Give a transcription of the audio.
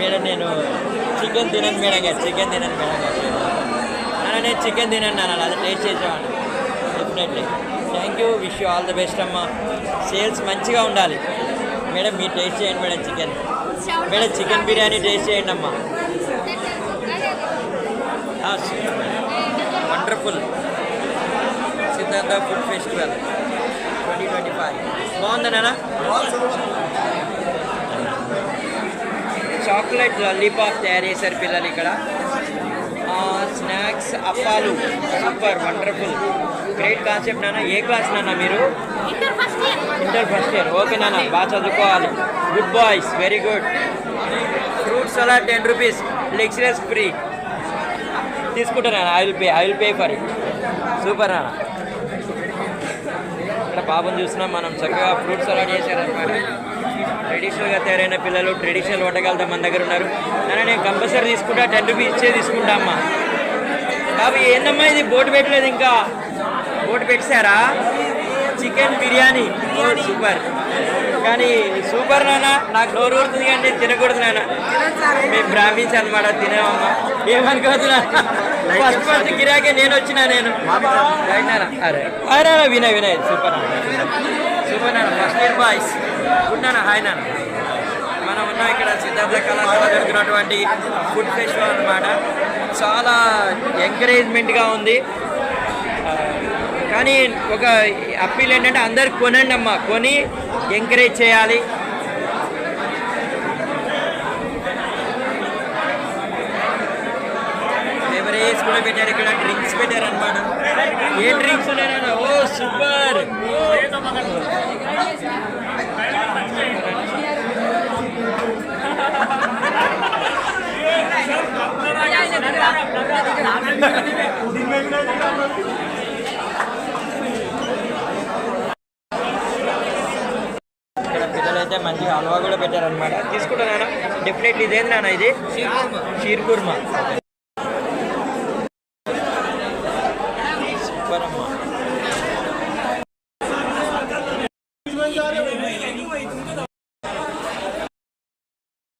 Madam నేను chicken తినను madam గారు, చికెన్ తినను మేడం గారు. నేను చికెన్ తినను నాన్న, అది టేస్ట్ చేసేవాడిని definitely. Thank you, wish you all the best అమ్మ. సేల్స్ మంచిగా ఉండాలి మేడం. మీరు టేస్ట్ చేయండి madam chicken. Madam chicken biryani taste చేయండి అమ్మా. వండర్ఫుల్. సిద్ధార్థ ఫుడ్ ఫెస్టివల్ 2025 బాగుందా నాన్న? చాక్లెట్ లాలీపాప్ తయారు చేశారు పిల్లలు ఇక్కడ. స్నాక్స్ అప్పాలు సూపర్ వండర్ఫుల్ గ్రేట్ కాన్సెప్ట్ నాన్న. ఏ క్లాస్ నాన్న మీరు? Inter first year. ఓకే నాన్న, బాగా చదువుకోవాలి. Good boys, very good. Fruit salad 10 rupees, lecturers free. తీసుకుంటాను నాన్న, I will pay for it. Super నాన్న. ఇక్కడ బాబుని చూసినా మనం చక్కగా ఫ్రూట్ సలాడ్ చేశారనమాట. ట్రెడిషనల్గా తయారైన పిల్లలు, ట్రెడిషనల్ వంటకాలతో మన దగ్గర ఉన్నారు. నేను కంపల్సరీ తీసుకుంటా, 10 రూపీస్ ఇచ్చే తీసుకుంటా అమ్మా. బాబు ఏందమ్మా ఇది? బోటు పెట్టలేదు, ఇంకా బోటు పెట్టారా? చికెన్ బిర్యానీ, ఓ సూపర్. కానీ సూపర్ నాన్న, నాకు నోరు ఊరుతుంది కానీ నేను తినకూడదు నాన్న. మేము బ్రాహ్మిన్స్ అనమాట, తినేవమ్మా. ఏమనుకోవద్దు నాన్న, ఫస్ట్ గిరాకే నేను వచ్చినా. నేను అరే హాయ్ నాన్న. వినయ్ సూపర్ నాన్న, సూపర్ నాన్న. First year boys. గుడ్ నాన్న, హాయ్ నాన్న. మనం ఉన్నాం ఇక్కడ సిద్ధార్థ కళాశాల జరుగుతున్నటువంటి ఫుడ్ ఫెస్టివల్ అనమాట. చాలా ఎంకరేజ్మెంట్గా ఉంది. కానీ ఒక అప్పీల్ ఏంటంటే అందరు కొనండి అమ్మా, కొని ఎంకరేజ్ చేయాలి. బెవరేజ్ కూడా పెట్టారు ఇక్కడ, డ్రింక్స్ పెట్టారు అనమాట. ఏ డ్రింక్స్ ఉన్నాయన్నా? ఓ సూపర్. ఇక్కడ పిల్లలైతే మంచిగా హల్వా కూడా పెట్టారనమాట. తీసుకుంటా నాన్న, డెఫినెట్లీ. ఇదేంటి నాన్న ఇది? షీర్ కుర్మా.